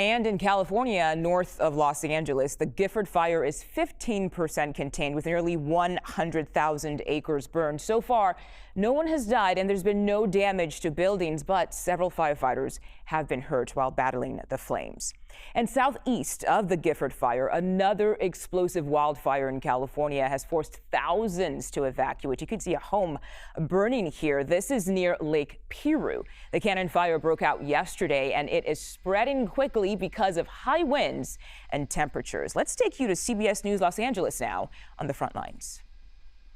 And in California, north of Los Angeles, the Gifford Fire is 15% contained with nearly 100,000 acres burned. So far, no one has died and there's been no damage to buildings, but several firefighters have been hurt while battling the flames. And southeast of the Gifford Fire, another explosive wildfire in California has forced thousands to evacuate. You can see a home burning here. This is near Lake Piru. The Canyon Fire broke out yesterday and it is spreading quickly because of high winds and temperatures. Let's take you to CBS News Los Angeles now on the front lines.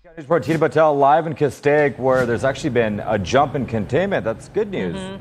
News report, Tina Patel live in Castaic, where there's actually been a jump in containment. That's good news.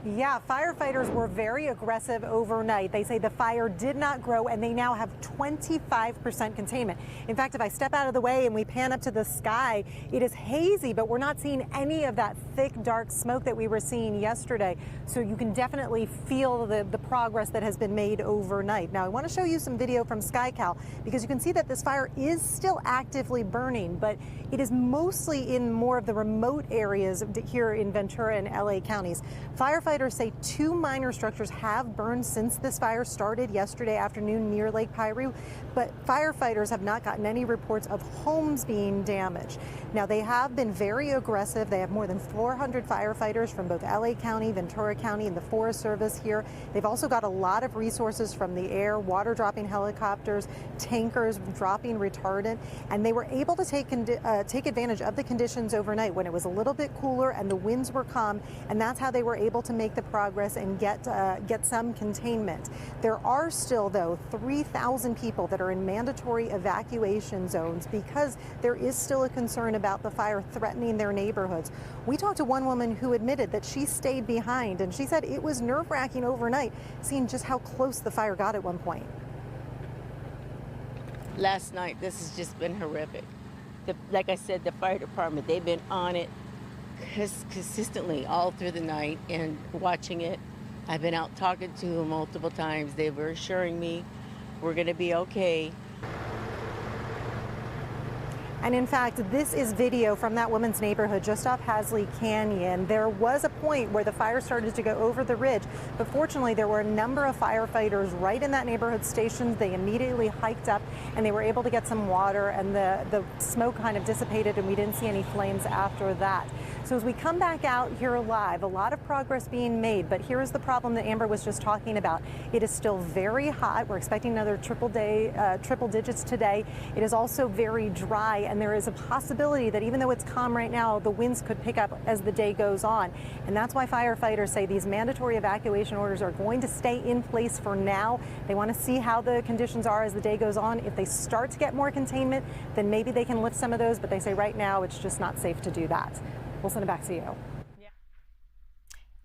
Yeah, firefighters were very aggressive overnight. They say the fire did not grow and they now have 25% containment. In fact, if I step out of the way and we pan up to the sky, it is hazy, but we're not seeing any of that thick, dark smoke that we were seeing yesterday. So you can definitely feel the progress that has been made overnight. Now, I want to show you some video from SkyCal because you can see that this fire is still actively burning, but it is mostly in more of the remote areas here in Ventura and LA counties. Firefighters say 2 minor structures have burned since this fire started yesterday afternoon near Lake Piru, but firefighters have not gotten any reports of homes being damaged. Now, they have been very aggressive. They have more than 400 firefighters from both LA County, Ventura County, and the Forest Service here. They've also got a lot of resources from the air, water dropping helicopters, tankers dropping retardant, and they were able to take advantage of the conditions overnight when it was a little bit cooler and the winds were calm, and that's how they were able to make the progress and get some containment. There are still, though, 3,000 people that are in mandatory evacuation zones because there is still a concern about the fire threatening their neighborhoods. We talked to one woman who admitted that she stayed behind, and she said it was nerve-wracking overnight seeing just how close the fire got at one point. Last night, this has just been horrific. Like I said, the fire department, they've been on it consistently all through the night and watching it. I've been out talking to them multiple times. They were assuring me we're going to be okay. And in fact, this is video from that woman's neighborhood just off Hasley Canyon. There was a point where the fire started to go over the ridge, but fortunately there were a number of firefighters right in that neighborhood stationed. They immediately hiked up and they were able to get some water, and the smoke kind of dissipated and we didn't see any flames after that. So as we come back out here live, a lot of progress being made, but here is the problem that Amber was just talking about. It is still very hot. We're expecting another triple digits today. It is also very dry, and there is a possibility that even though it's calm right now, the winds could pick up as the day goes on. And that's why firefighters say these mandatory evacuation orders are going to stay in place for now. They want to see how the conditions are as the day goes on. If they start to get more containment, then maybe they can lift some of those, but they say right now it's just not safe to do that. We'll send it back to you.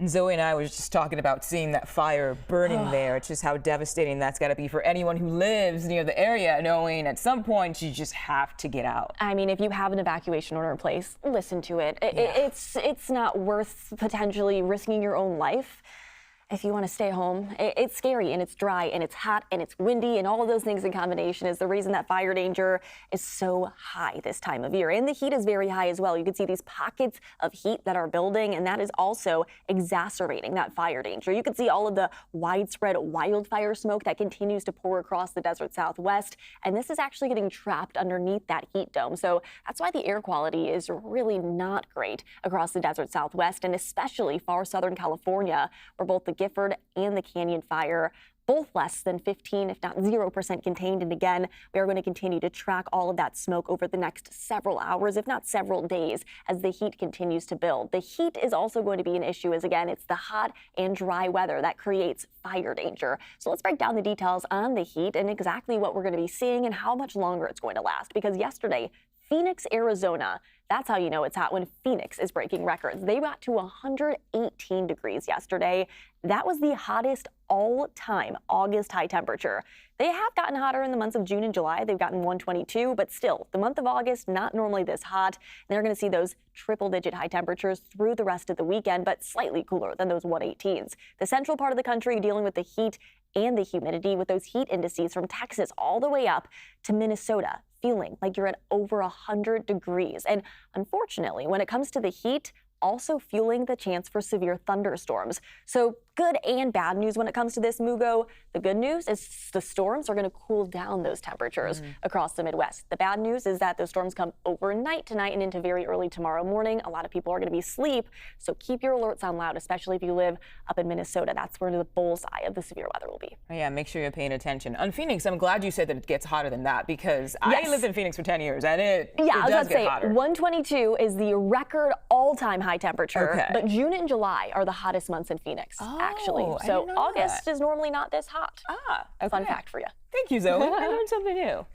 And Zoe and I was just talking about seeing that fire burning there. It's just how devastating that's got to be for anyone who lives near the area, knowing at some point you just have to get out. I mean, if you have an evacuation order in place, listen to it. It's not worth potentially risking your own life. If you want to stay home, it's scary and it's dry and it's hot and it's windy, and all of those things in combination is the reason that fire danger is so high this time of year. And the heat is very high as well. You can see these pockets of heat that are building, and that is also exacerbating that fire danger. You can see all of the widespread wildfire smoke that continues to pour across the desert Southwest, and this is actually getting trapped underneath that heat dome. So that's why the air quality is really not great across the desert Southwest, and especially far southern California, where both the Gifford and the Canyon Fire, both less than 15, if not 0% contained. And again, we are going to continue to track all of that smoke over the next several hours, if not several days, as the heat continues to build. The heat is also going to be an issue, as again, it's the hot and dry weather that creates fire danger. So let's break down the details on the heat and exactly what we're going to be seeing and how much longer it's going to last. Because yesterday, Phoenix, Arizona, that's how you know it's hot, when Phoenix is breaking records. They got to 118 degrees yesterday. That was the hottest all-time August high temperature. They have gotten hotter in the months of June and July. They've gotten 122, but still, the month of August, not normally this hot. They're going to see those triple-digit high temperatures through the rest of the weekend, but slightly cooler than those 118s. The central part of the country dealing with the heat and the humidity, with those heat indices from Texas all the way up to Minnesota, feeling like you're at over 100 degrees. And unfortunately, when it comes to the heat, also fueling the chance for severe thunderstorms. So good and bad news when it comes to this, Mugo. The good news is the storms are going to cool down those temperatures across the Midwest. The bad news is that those storms come overnight tonight and into very early tomorrow morning. A lot of people are going to be asleep, so keep your alerts on loud, especially if you live up in Minnesota. That's where the bullseye of the severe weather will be. Yeah, make sure you're paying attention. On Phoenix, I'm glad you said that it gets hotter than that, because I lived in Phoenix for 10 years and it I was does about to get say, hotter. 122 is the record all-time high temperature, Okay. but June and July are the hottest months in Phoenix, actually. I So didn't know August that. is normally not this hot. Okay. Fun fact for you. Thank you, Zoe. I learned something new.